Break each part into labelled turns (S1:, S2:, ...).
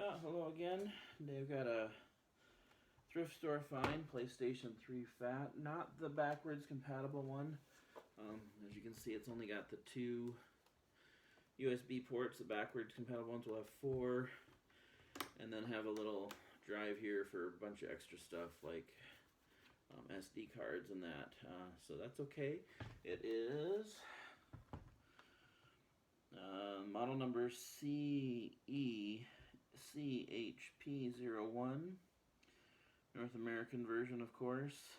S1: Hello again. Today I've got a thrift store find, PlayStation 3 Phat. Not the backwards compatible one. As you can see, it's only got the two USB ports. The backwards compatible ones will have four, and then have a little drive here for a bunch of extra stuff like SD cards and that. So that's okay. It is model number CECHP01, North American version, of course.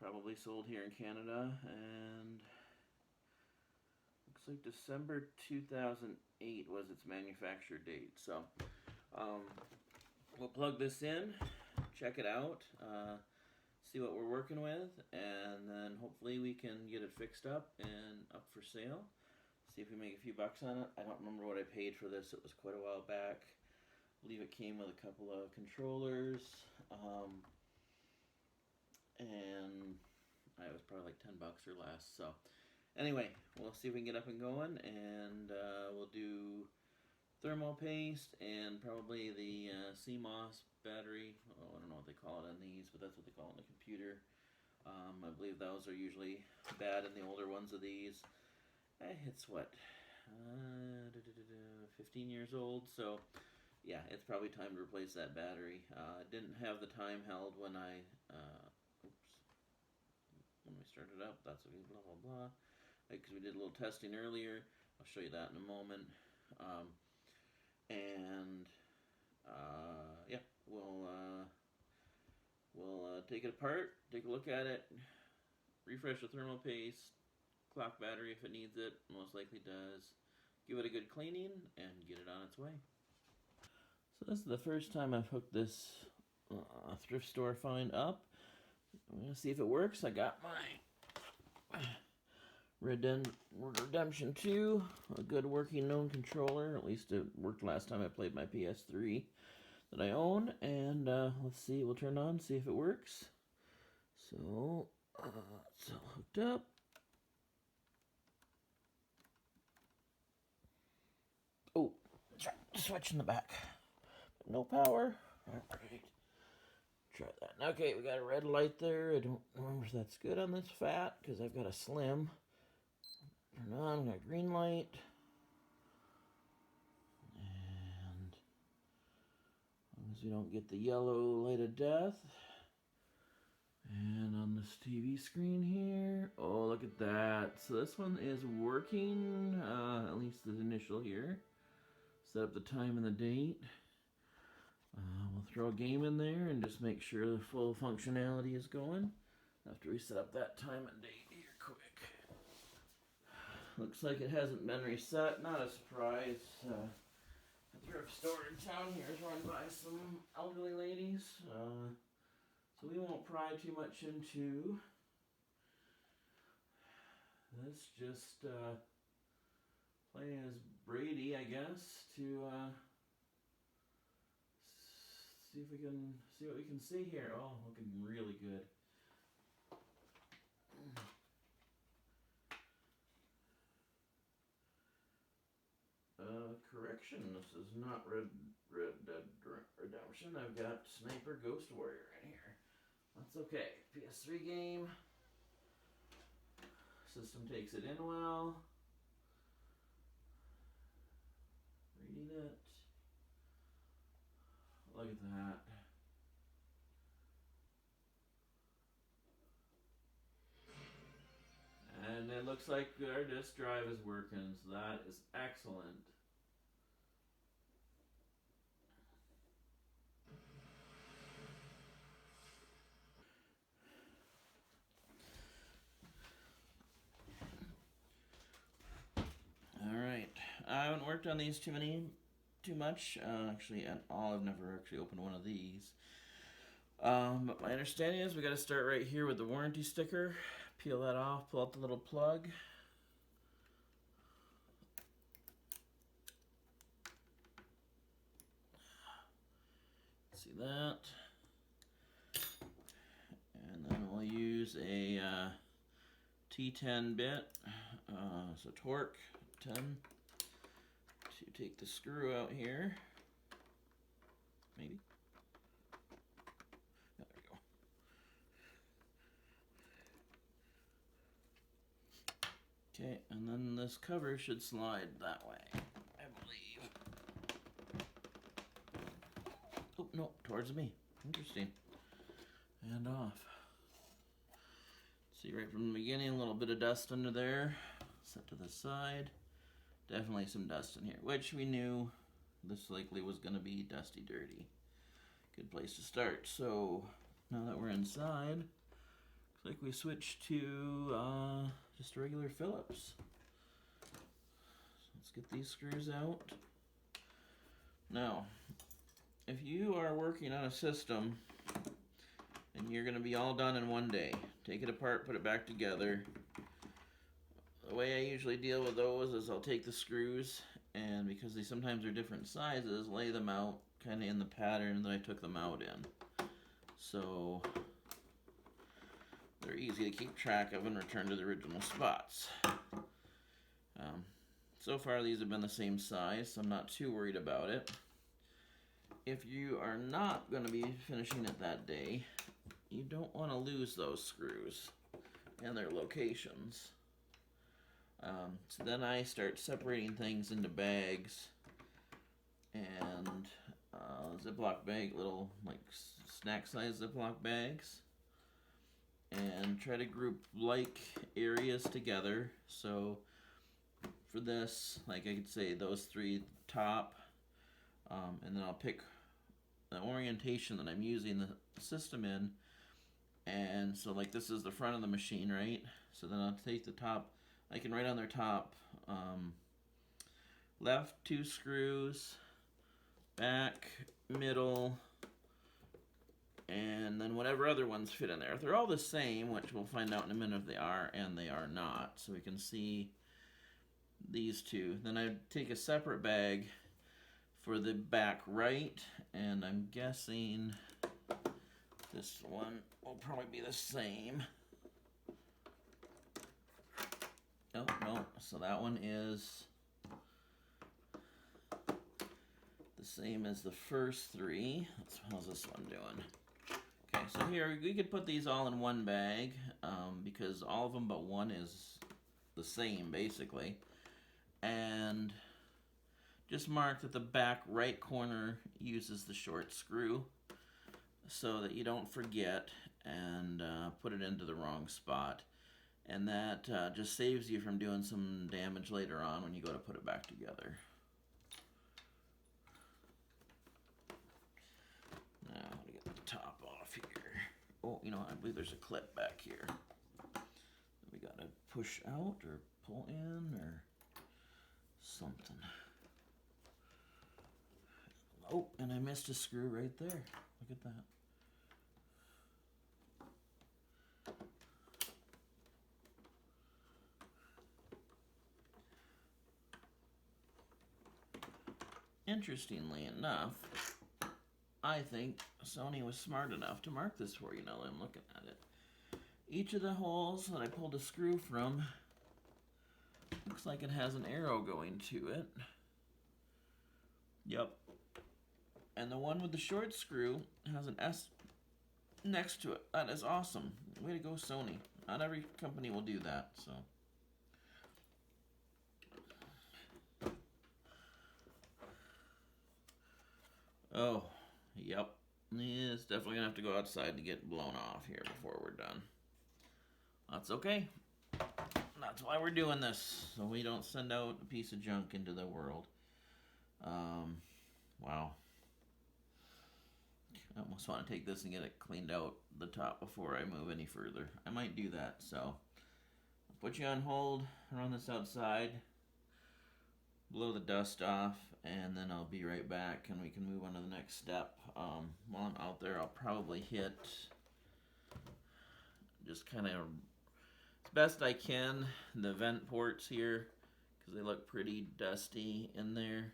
S1: Probably sold here in Canada, and looks like December 2008 was its manufacture date. So we'll plug this in, check it out, see what we're working with, and then hopefully we can get it fixed up and up for sale. See if we make a few bucks on it. I don't remember what I paid for this. It was quite a while back. I believe it came with a couple of controllers, and it was probably like $10 or less. So anyway, we'll see if we can get up and going, and we'll do thermal paste and probably the CMOS battery. Oh, I don't know what they call it on these, but that's what they call it on the computer. I believe those are usually bad in the older ones of these. It's what, 15 years old, so yeah, it's probably time to replace that battery. Didn't have the time held when I, when we started up. That's okay, blah, blah, blah. Because we did a little testing earlier. I'll show you that in a moment. Yeah, we'll take it apart, take a look at it, refresh the thermal paste, clock battery if it needs it, most likely does. Give it a good cleaning and get it on its way. So this is the first time I've hooked this thrift store find up. I'm gonna see if it works. I got my Redemption 2, a good working known controller. At least it worked last time I played my PS3 that I own. And let's see, we'll turn it on, see if it works. So it's all hooked up. Oh, switch in the back. No power. Alright. Try that. Okay, we got a red light there. I don't remember if that's good on this Phat, because I've got a slim. Turn on, got a green light. And as long as we don't get the yellow light of death. And on this TV screen here, oh, look at that. So this one is working, at least the initial here. Set up the time and the date. We'll throw a game in there and just make sure the full functionality is going after we set up that time and date here quick. Looks like it hasn't been reset. Not a surprise. The thrift store in town here is run by some elderly ladies. So we won't pry too much into this. Just play as Brady, I guess, to see if we can see what we can see here. Oh, looking really good. Correction, this is not Red Dead Redemption. I've got Sniper Ghost Warrior in here. That's okay. PS3 game. System takes it in well. Reading it. Look at that. And it looks like our disk drive is working, so that is excellent. Alright, I haven't worked on these too much, actually at all. I've never actually opened one of these. But my understanding is we got to start right here with the warranty sticker. Peel that off, pull out the little plug. See that? And then we'll use a T10 bit, so torque 10, to take the screw out here. maybe. Yeah, there we go. Okay, and then this cover should slide that way, I believe. Oh, no, towards me. Interesting. And off. See right from the beginning, a little bit of dust under there. Set to the side. Definitely some dust in here, which we knew this likely was going to be dusty dirty. Good place to start. So now that we're inside, looks like we switched to just a regular Phillips. So let's get these screws out. Now, if you are working on a system and you're going to be all done in one day, take it apart, put it back together. The way I usually deal with those is I'll take the screws, and because they sometimes are different sizes, lay them out kind of in the pattern that I took them out in. So they're easy to keep track of and return to the original spots. So far these have been the same size, so I'm not too worried about it. If you are not going to be finishing it that day, you don't want to lose those screws and their locations. So then I start separating things into bags and Ziploc bag, little like snack size Ziploc bags, and try to group like areas together. So for this, like I could say those three top, and then I'll pick the orientation that I'm using the system in. And so like this is the front of the machine, right? So then I'll take the top, I can write on their top, left 2 screws, back, middle, and then whatever other ones fit in there. If they're all the same, which we'll find out in a minute if they are, and they are not, so we can see these two. Then I take a separate bag for the back right, and I'm guessing this one will probably be the same. Oh, no, so that one is the same as the first 3. How's this one doing? Okay, so here we could put these all in one bag because all of them but one is the same basically. And just mark that the back right corner uses the short screw so that you don't forget and put it into the wrong spot. And that just saves you from doing some damage later on when you go to put it back together. Now, I'm going to get the top off here. Oh, you know, I believe there's a clip back here that we got to push out or pull in or something. Oh, and I missed a screw right there. Look at that. Interestingly enough, I think Sony was smart enough to mark this for you now that I'm looking at it. Each of the holes that I pulled a screw from looks like it has an arrow going to it. Yep. And the one with the short screw has an S next to it. That is awesome. Way to go, Sony. Not every company will do that, so. Oh, yep. Yeah, it's definitely gonna have to go outside to get blown off here before we're done. That's okay. That's why we're doing this, so we don't send out a piece of junk into the world. Wow. I almost want to take this and get it cleaned out the top before I move any further. I might do that, so I'll put you on hold, run this outside, blow the dust off, and then I'll be right back and we can move on to the next step. While I'm out there, I'll probably hit just kind of as best I can the vent ports here because they look pretty dusty in there.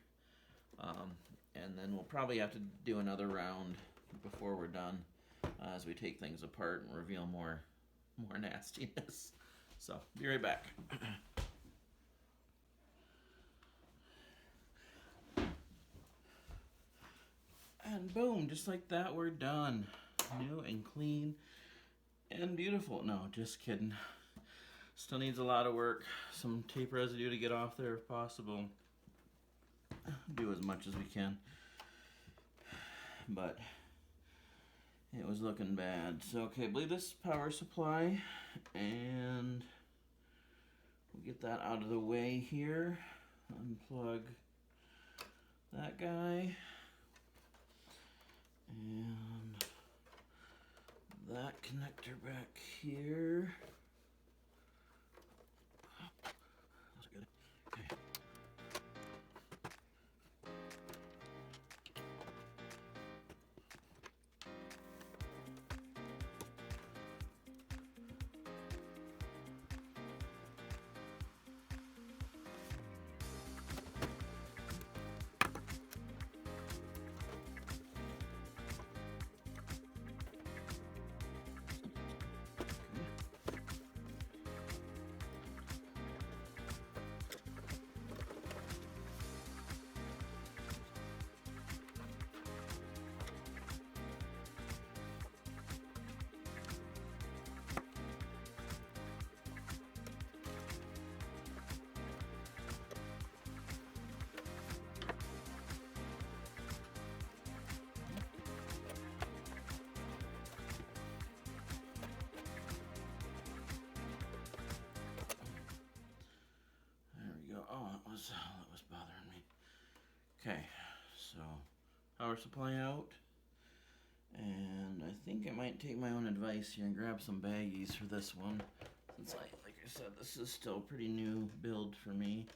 S1: And then we'll probably have to do another round before we're done as we take things apart and reveal more nastiness. So, be right back. And boom, just like that, we're done. New and clean and beautiful. No, just kidding. Still needs a lot of work. Some tape residue to get off there if possible. Do as much as we can. But it was looking bad. So, okay, I believe this is power supply. And we'll get that out of the way here. Unplug that guy. And that connector back here. That's good. Okay. That was bothering me. Okay, so power supply out. And I think I might take my own advice here and grab some baggies for this one. Since like I said, this is still a pretty new build for me.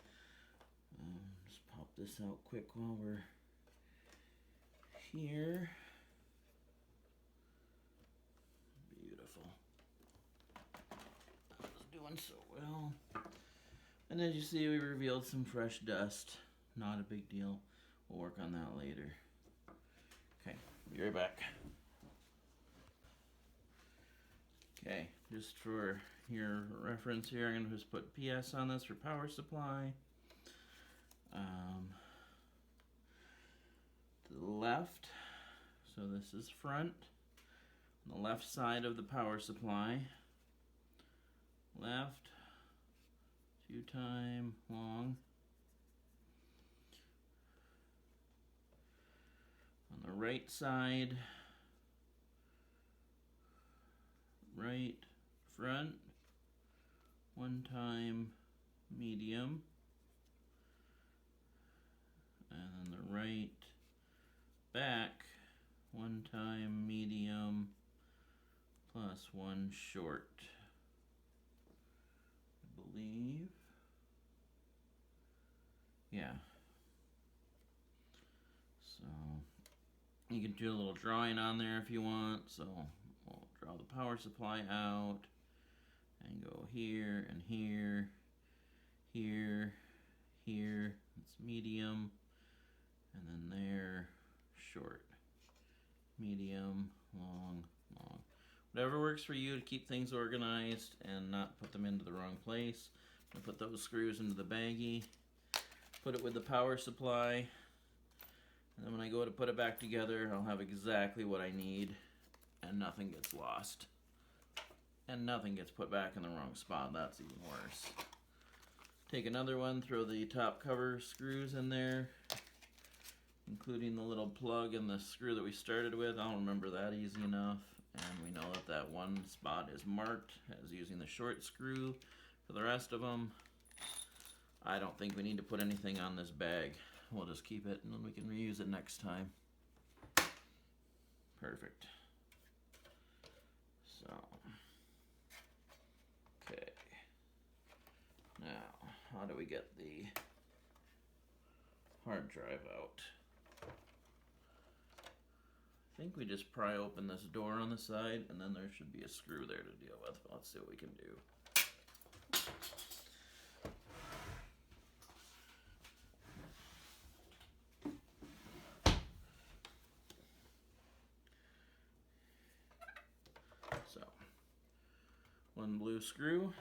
S1: Just pop this out quick while we're here. Beautiful. That was doing so well. And as you see, we revealed some fresh dust. Not a big deal. We'll work on that later. Okay, be right back. Okay, just for your reference here, I'm going to just put PS on this for power supply. To the left, so this is front. On the left side of the power supply. Left. 2-time long. On the right side, right front, 1-time medium, and then the right back, 1-time medium plus 1 short, I believe. Yeah. So you can do a little drawing on there if you want. So we'll draw the power supply out and go here and here, here, here. It's medium, and then there, short, medium, long, long. Whatever works for you to keep things organized and not put them into the wrong place. I'm gonna put those screws into the baggie. Put it with the power supply, and then when I go to put it back together, I'll have exactly what I need, and nothing gets lost. And nothing gets put back in the wrong spot. That's even worse. Take another one, throw the top cover screws in there, including the little plug and the screw that we started with. I'll remember that easy enough. And we know that that one spot is marked as using the short screw. For the rest of them, I don't think we need to put anything on this bag. We'll just keep it and then we can reuse it next time. Perfect. So, okay. Now, how do we get the hard drive out? I think we just pry open this door on the side and then there should be a screw there to deal with. Let's see what we can do. So, one blue screw.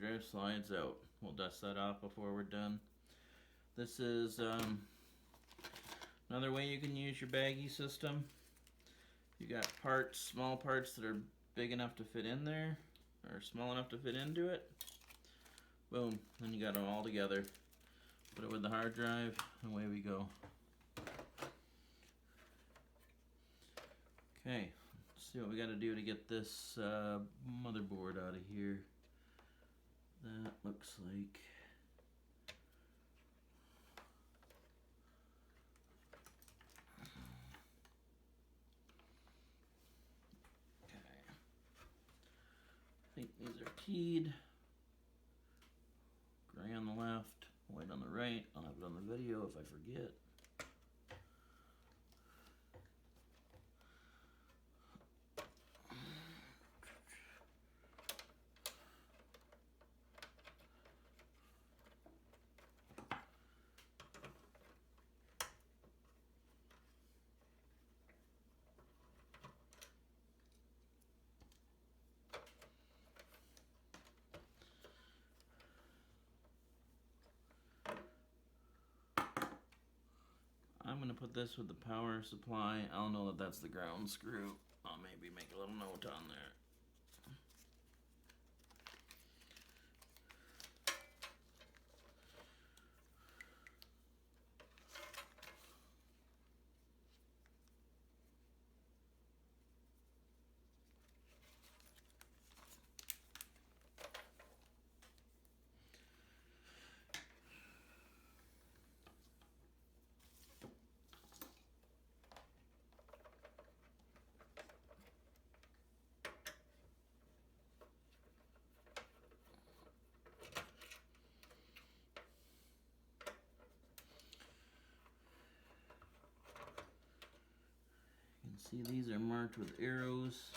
S1: drive slides out. We'll dust that off before we're done. This is another way you can use your baggie system. You got parts, small parts that are big enough to fit in there, or small enough to fit into it. Boom, then you got them all together. Put it with the hard drive, and away we go. Okay, let's see what we got to do to get this motherboard out of here. That looks like... I think these are keyed. Gray on the left, white on the right. I'll have it on the video if I forget. I'm going to put this with the power supply. I'll know that that's the ground screw. I'll maybe make a little note on there. See, these are marked with arrows,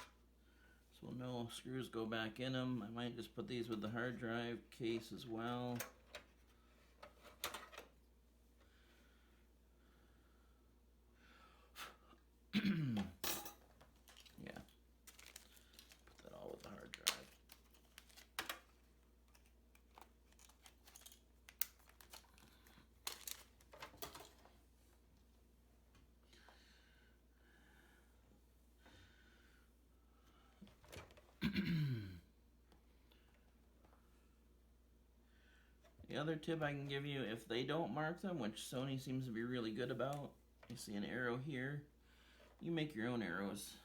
S1: so we'll know screws go back in them. I might just put these with the hard drive case as well. Yeah, put that all with the hard drive. The other tip I can give you, if they don't mark them, which Sony seems to be really good about, you see an arrow here, you make your own arrows.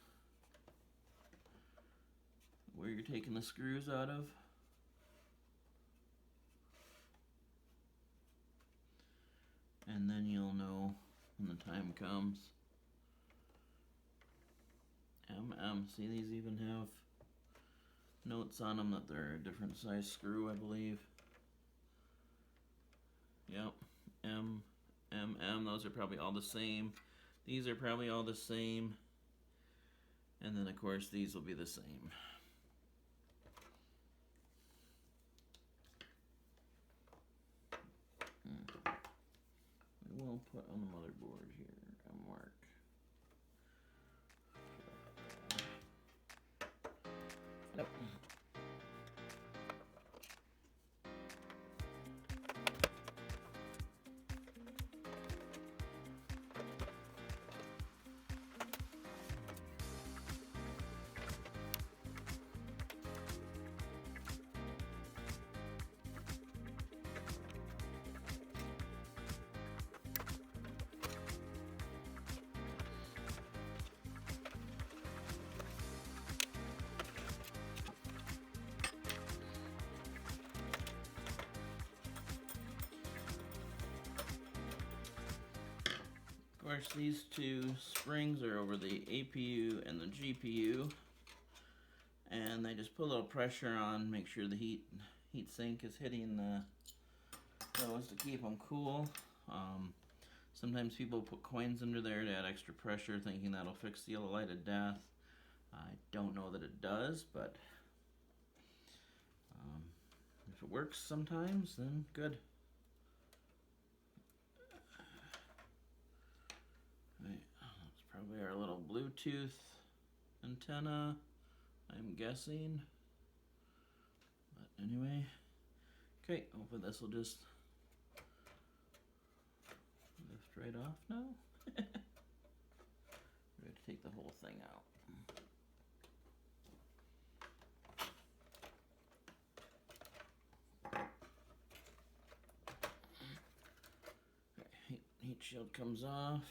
S1: Where you're taking the screws out of. And then you'll know when the time comes. See, these even have notes on them that they're a different size screw, I believe. Yep, those are probably all the same. These are probably all the same. And then, of course, these will be the same. We will put on the motherboard here a mark. Nope. Of course, these two springs are over the APU and the GPU, and they just put a little pressure on, make sure the heat sink is hitting those to keep them cool. Sometimes people put coins under there to add extra pressure, thinking that'll fix the yellow light of death. I don't know that it does, but if it works sometimes, then good. Right, that's probably our little Bluetooth antenna, I'm guessing. But anyway, Okay, hopefully this will just lift right off now. We're going to take the whole thing out. Okay, heat shield comes off.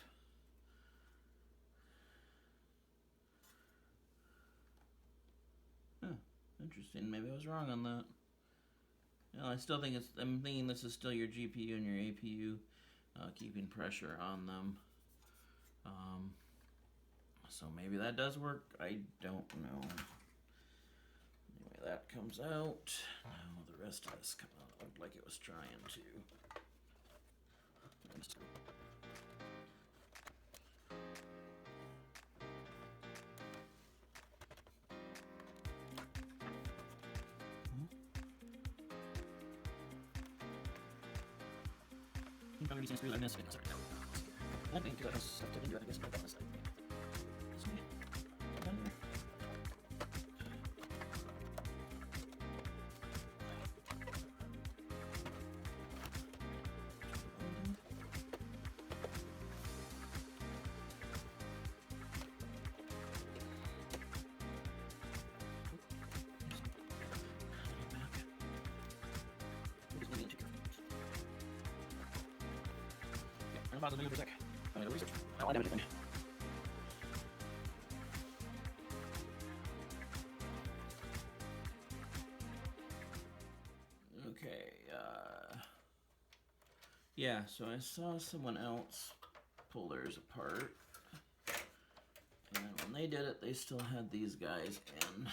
S1: Huh, interesting. Maybe I was wrong on that. No, I still think I'm thinking this is still your GPU and your APU keeping pressure on them. So maybe that does work. I don't know. Anyway, that comes out. Now the rest of this looked like it was trying to. Okay, yeah, so I saw someone else pull theirs apart, and when they did it, they still had these guys in,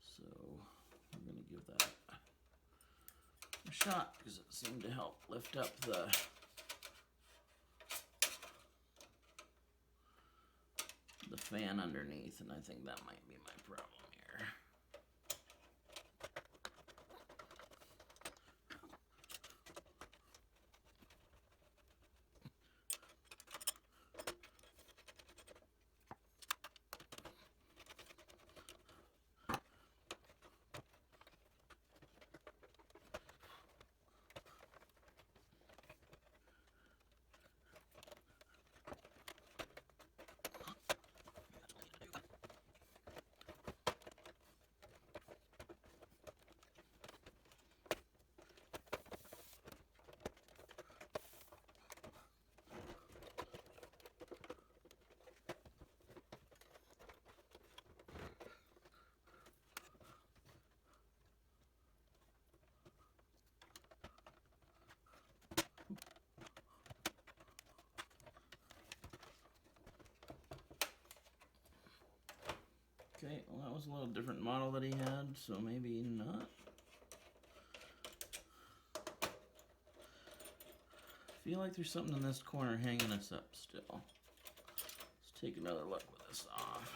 S1: so I'm going to give that a shot, because it seemed to help lift up the fan underneath, and I think that might be my problem here. Okay, well that was a little different model that he had, so maybe not. I feel like there's something in this corner hanging us up still. Let's take another look with this off.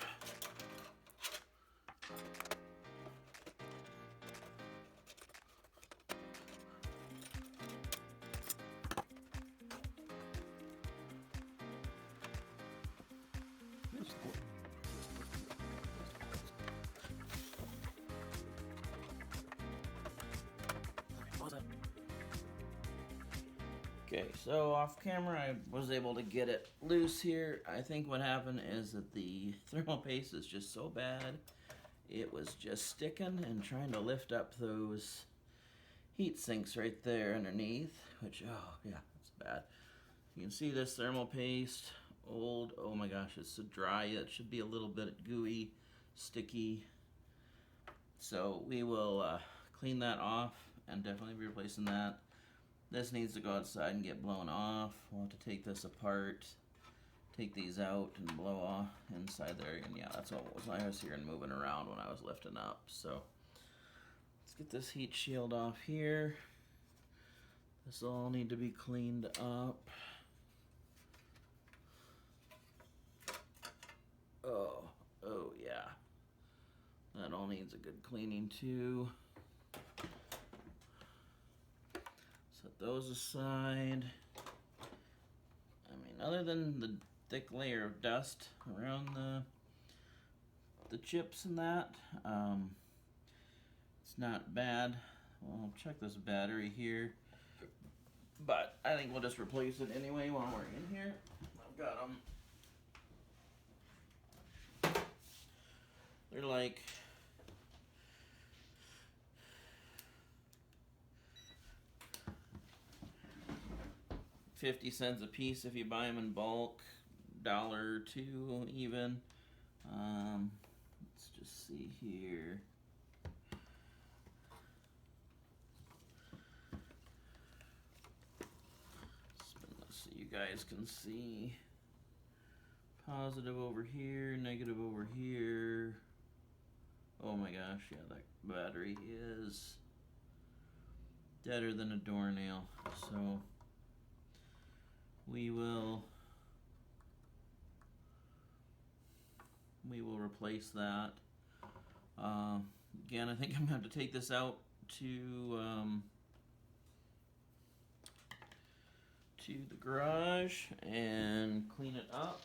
S1: Okay, so off camera I was able to get it loose here. I think what happened is that the thermal paste is just so bad, it was just sticking and trying to lift up those heat sinks right there underneath, which, oh yeah, it's bad. You can see this thermal paste, old, oh my gosh, it's so dry. It should be a little bit gooey, sticky. So we will clean that off and definitely be replacing that. This needs to go outside and get blown off. We'll have to take this apart, take these out and blow off inside there. And yeah, that's what I was hearing moving around when I was lifting up. So let's get this heat shield off here. This will all need to be cleaned up. Oh yeah. That all needs a good cleaning too. Set those aside. I mean, other than the thick layer of dust around the chips and that, it's not bad. I'll check this battery here, but I think we'll just replace it anyway while we're in here. I've got them. They're like 50 cents a piece if you buy them in bulk, $1 or $2 even. Let's just see here. So you guys can see positive over here, negative over here. Oh my gosh, yeah, that battery is deader than a doornail. So we will replace that. Again, I think I'm going to have to take this out to the garage and clean it up.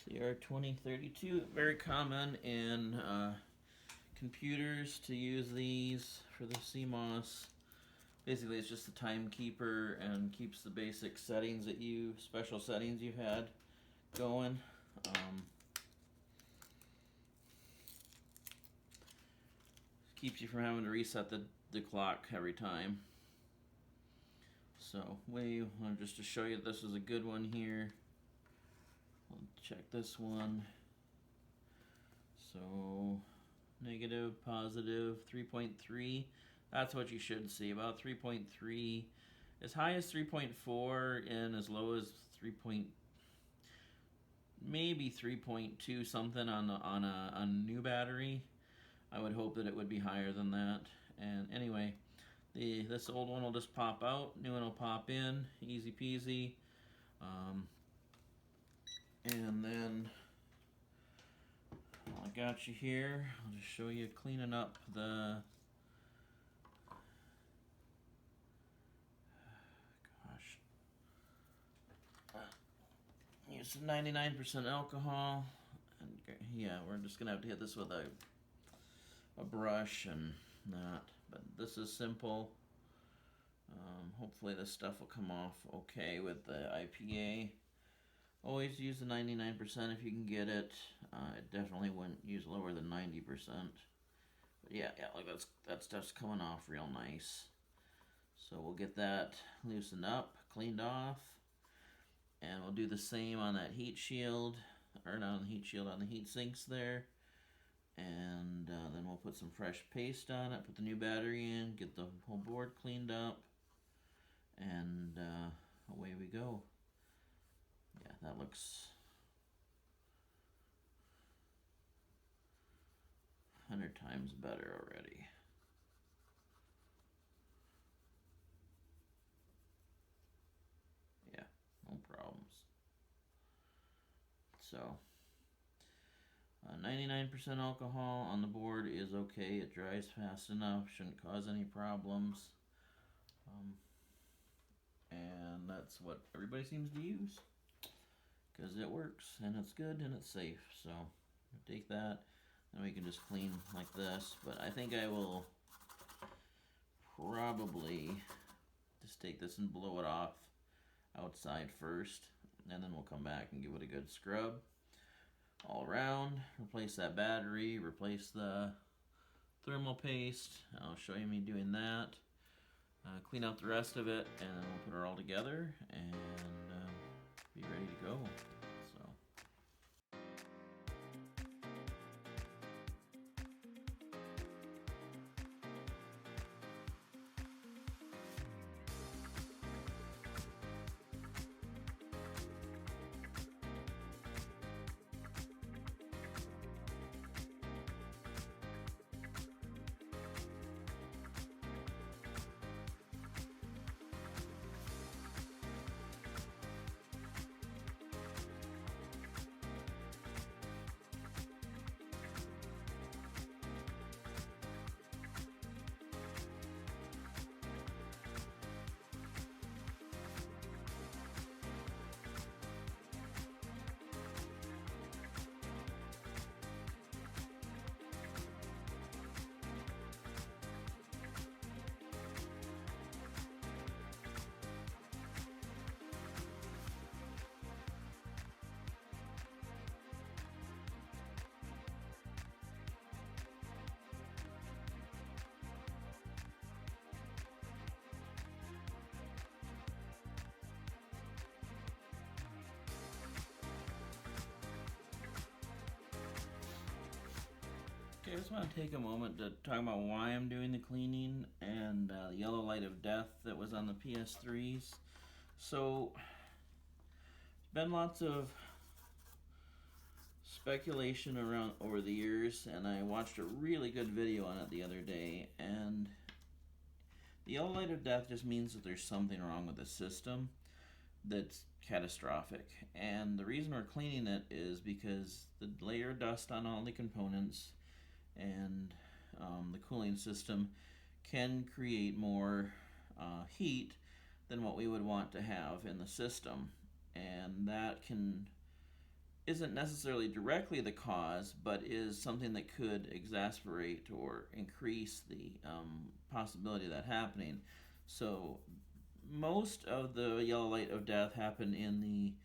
S1: CR2032, very common in computers to use these for the CMOS. Basically, it's just the timekeeper and keeps the basic settings that special settings you've had going. Keeps you from having to reset the clock every time. So just to show you this is a good one here. I'll check this one. So negative, positive, 3.3. That's what you should see, about 3.3. As high as 3.4 and as low as maybe 3.2 something on a new battery. I would hope that it would be higher than that. And anyway, this old one will just pop out, new one will pop in, easy peasy. And then I got you here. I'll just show you cleaning up the use 99% alcohol, and yeah, we're just gonna have to hit this with a brush and that. But this is simple. Hopefully this stuff will come off okay with the IPA. Always use the 99% if you can get it. I definitely wouldn't use lower than 90%. But yeah, like that stuff's coming off real nice. So we'll get that loosened up, cleaned off, and we'll do the same on that heat shield, or not on the heat shield, on the heat sinks there. And then we'll put some fresh paste on it, put the new battery in, get the whole board cleaned up, and away we go. Yeah, that looks 100 times better already. Yeah, no problems. So 99% alcohol on the board is okay. It dries fast enough, shouldn't cause any problems. And that's what everybody seems to use, because it works and it's good and it's safe. So take that, and we can just clean like this. But I think I will probably just take this and blow it off outside first, and then we'll come back and give it a good scrub all around, replace that battery, replace the thermal paste. I'll show you me doing that. Clean out the rest of it, and then we'll put it all together and be ready to go. Okay, I just want to take a moment to talk about why I'm doing the cleaning and the yellow light of death that was on the PS3s. So, there's been lots of speculation around over the years, and I watched a really good video on it the other day, and the yellow light of death just means that there's something wrong with the system that's catastrophic. And the reason we're cleaning it is because the layer of dust on all the components and the cooling system can create more heat than what we would want to have in the system, and that isn't necessarily directly the cause, but is something that could exacerbate or increase the possibility of that happening. So most of the yellow light of death happen in the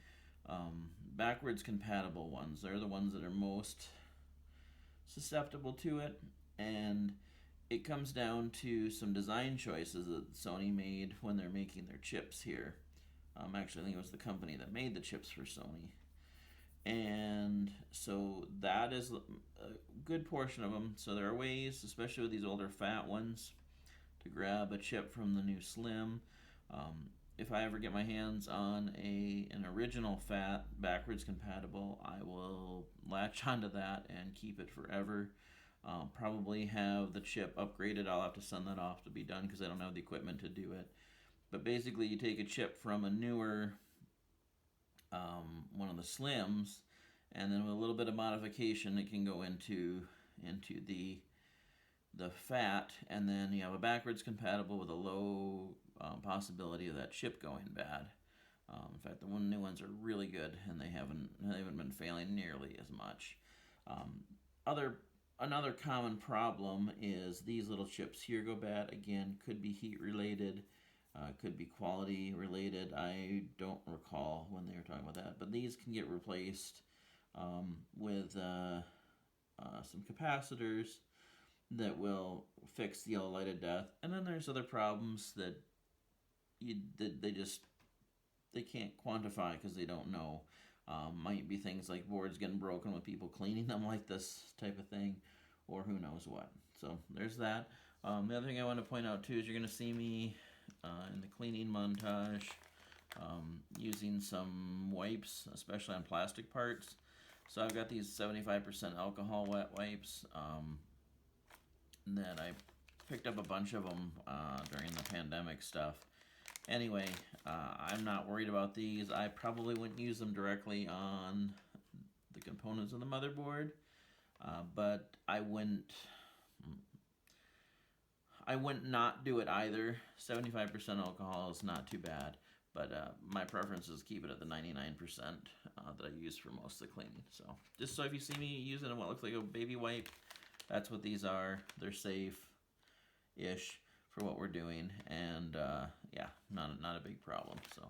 S1: backwards compatible ones. They're the ones that are most susceptible to it, and it comes down to some design choices that Sony made when they're making their chips here. Actually, I think it was the company that made the chips for Sony. And so that is a good portion of them. So there are ways, especially with these older Phat ones, to grab a chip from the new Slim. If I ever get my hands on an original Phat backwards compatible, I will latch onto that and keep it forever. Probably have the chip upgraded. I'll have to send that off to be done because I don't have the equipment to do it. But basically, you take a chip from a newer one of the Slims, and then with a little bit of modification, it can go into the Phat, and then you have a backwards compatible with a low possibility of that chip going bad. In fact, the new ones are really good, and they haven't been failing nearly as much. Another common problem is these little chips here go bad. Again, could be heat related. Could be quality related. I don't recall when they were talking about that, but these can get replaced with some capacitors that will fix the yellow light of death. And then there's other problems that they can't quantify because they don't know. Might be things like boards getting broken with people cleaning them like this type of thing, or who knows what. So there's that. The other thing I want to point out too is you're going to see me in the cleaning montage using some wipes, especially on plastic parts. So I've got these 75% alcohol wet wipes that I picked up a bunch of them during the pandemic stuff. Anyway, I'm not worried about these. I probably wouldn't use them directly on the components of the motherboard, but I wouldn't not do it either. 75% alcohol is not too bad, but my preference is keep it at the 99% that I use for most of the cleaning. So just so if you see me using what looks like a baby wipe, that's what these are. They're safe-ish for what we're doing, and yeah, not a big problem. So.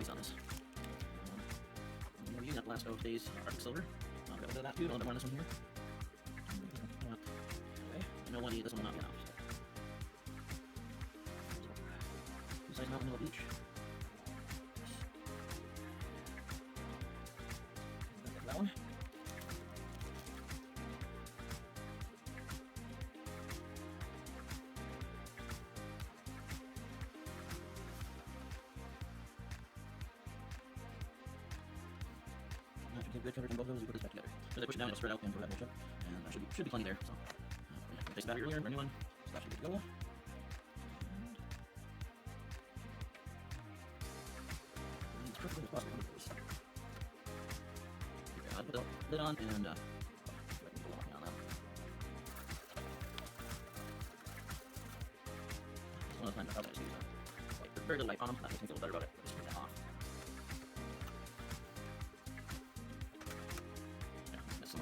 S2: least on this. I'm using that last Oak Days Arctic Silver. Got a bit of that too, a little bit more on this one here. Okay, I know this one will not be enough. So. Size mountain middle beach. That one. Good coverage on both of those. We put this back together. As I push it down, it'll spread out and go that way, and should be plenty there. So, replace the battery earlier, brand new one. So that should be good to go. And it's perfectly as possible. Okay, I'll put the lid on and on that. One of the times I thought I was using very little light on them. That makes me feel better about it. Just turn that off.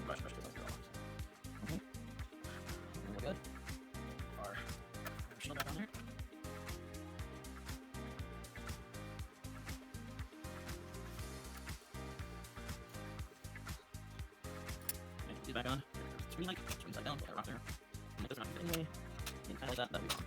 S2: Brush to those dogs. Okay. And we're good. Our shield back on there. And put these back on. Screen light. Screen side down. Put that rock there. Make this not fit anyway. And kind of like that. That'll be fine.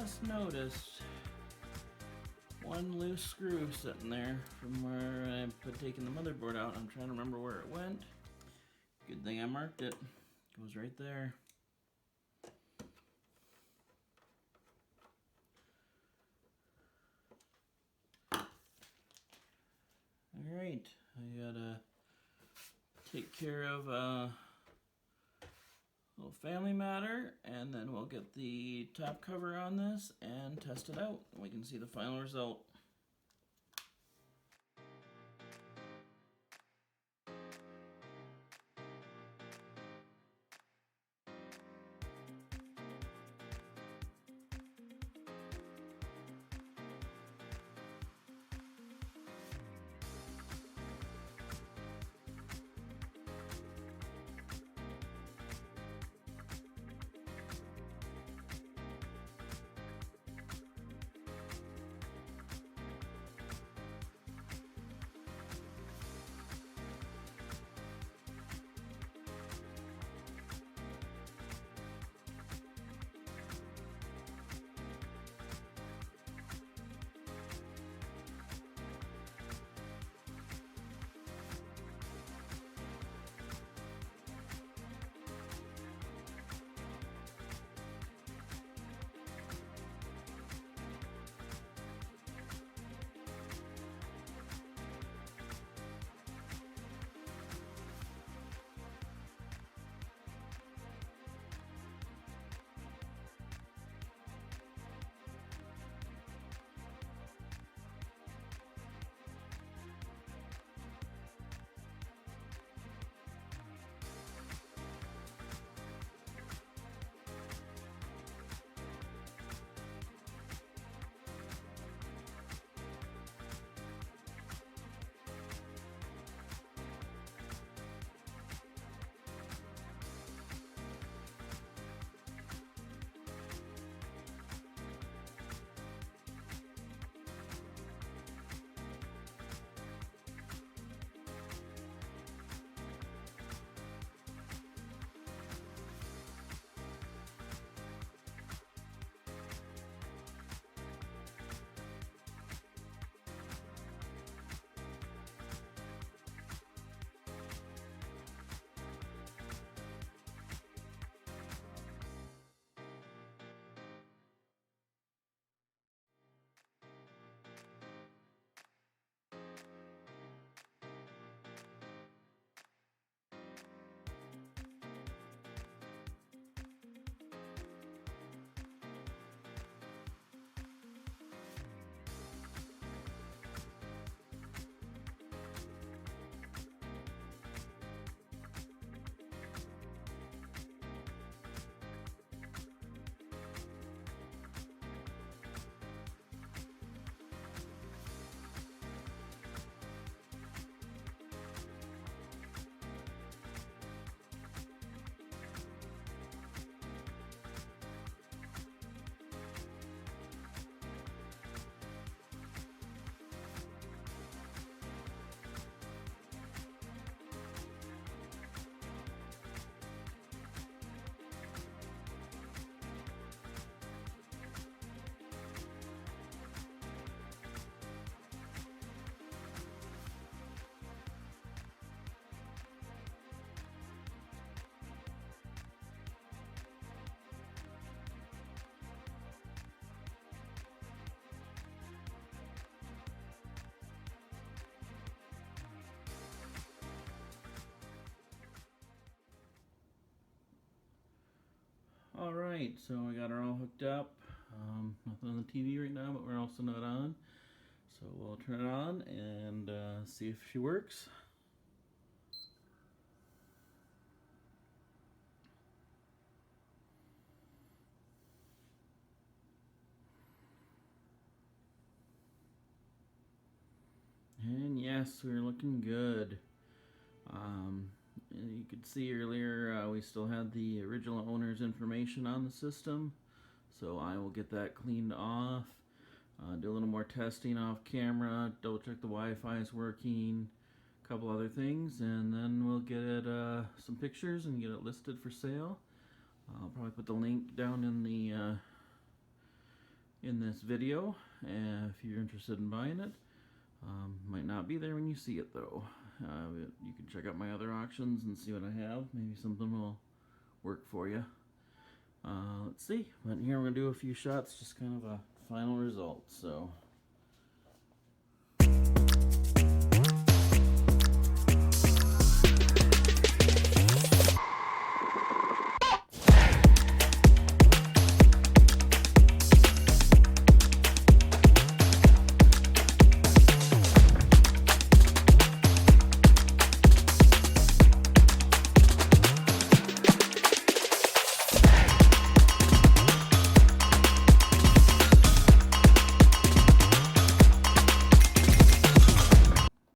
S1: just noticed one loose screw sitting there from where I put taking the motherboard out. I'm trying to remember where it went. Good thing I marked it. It goes right there. Alright, I gotta take care of a little family matter, and then we'll get the top cover on this and test it out, and we can see the final result. Alright, so we got her all hooked up. Nothing on the TV right now, but we're also not on. So we'll turn it on and see if she works. And yes, we're looking good. You could see earlier we still had the original owner's information on the system, so I will get that cleaned off, do a little more testing off camera, double check the Wi-Fi is working, a couple other things, and then we'll get it some pictures and get it listed for sale. I'll probably put the link down in the in this video. If you're interested in buying it, might not be there when you see it though. You can check out my other auctions and see what I have. Maybe something will work for you. Let's see. But here we're gonna do a few shots, just kind of a final result. So.